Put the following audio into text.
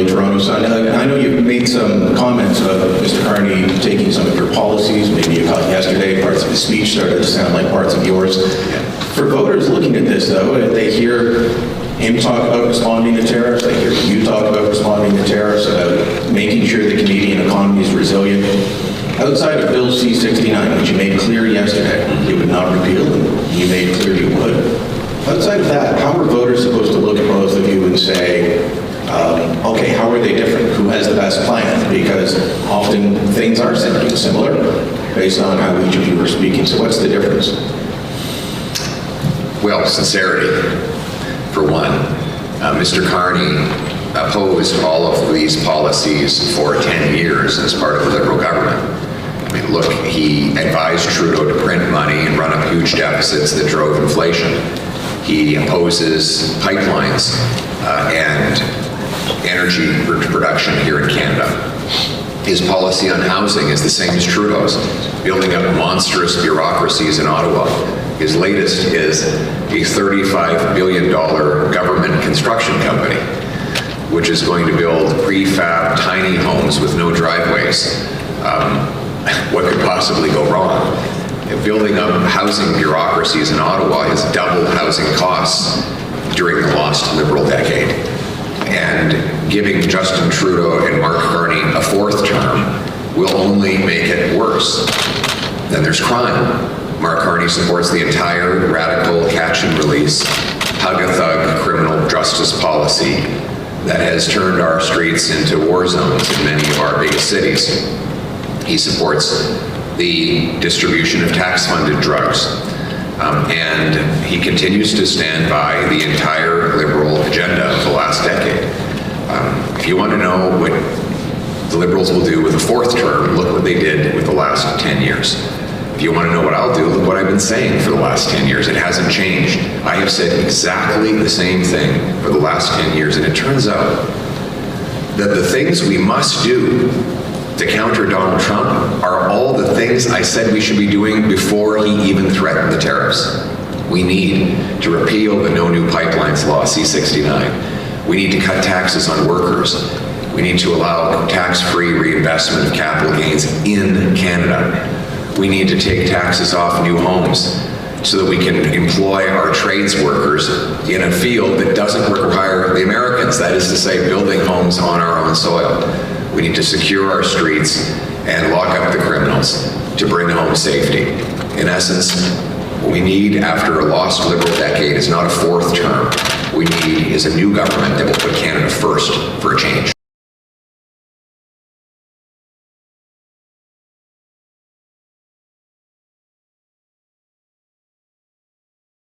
Lilley, Toronto Sun. I know you've made some comments about Mr. Carney taking some of your policies. Maybe you caught yesterday, parts of his speech started to sound like parts of yours. For voters looking at this, though, if they hear him talk about responding to tariffs, they hear you talk about responding to tariffs, about making sure the Canadian economy is resilient, outside of Bill C-69, which you made clear yesterday you would not repeal, and you made clear you would. Outside of that, how are voters supposed to look at both of you and say, okay, how are they different? Who has the best plan? Because often things are sounding similar based on how each of you are speaking. So what's the difference? Well, sincerity, for one. Mr. Carney opposed all of these policies for 10 years as part of the Liberal government. I mean, look, he advised Trudeau to print money and run up huge deficits that drove inflation. He opposes pipelines and energy production here in Canada. His policy on housing is the same as Trudeau's, building up monstrous bureaucracies in Ottawa. His latest is a $35 billion government construction company, which is going to build prefab tiny homes with no driveways. What could possibly go wrong? Building up housing bureaucracies in Ottawa has doubled housing costs during the lost Liberal decade. And giving Justin Trudeau and Mark Carney a fourth term will only make it worse. Then there's crime. Mark Carney supports the entire radical catch and release, hug-a-thug criminal justice policy that has turned our streets into war zones in many of our biggest cities. He supports the distribution of tax-funded drugs, and he continues to stand by the entire Liberal agenda of the last decade. If you want to know what the Liberals will do with a fourth term, look what they did with the last 10 years. If you want to know what I'll do, look what I've been saying for the last 10 years. It hasn't changed. I have said exactly the same thing for the last 10 years, and it turns out that the things we must do to counter Donald Trump are all the things I said we should be doing before he even threatened the tariffs. We need to repeal the No New Pipelines Law, C-69. We need to cut taxes on workers. We need to allow tax-free reinvestment of capital gains in Canada. We need to take taxes off new homes so that we can employ our trades workers in a field that doesn't require the Americans, that is to say, building homes on our own soil. We need to secure our streets and lock up the criminals to bring home safety. In essence, what we need after a lost Liberal decade is not a fourth term. What we need is a new government that will put Canada first for a change.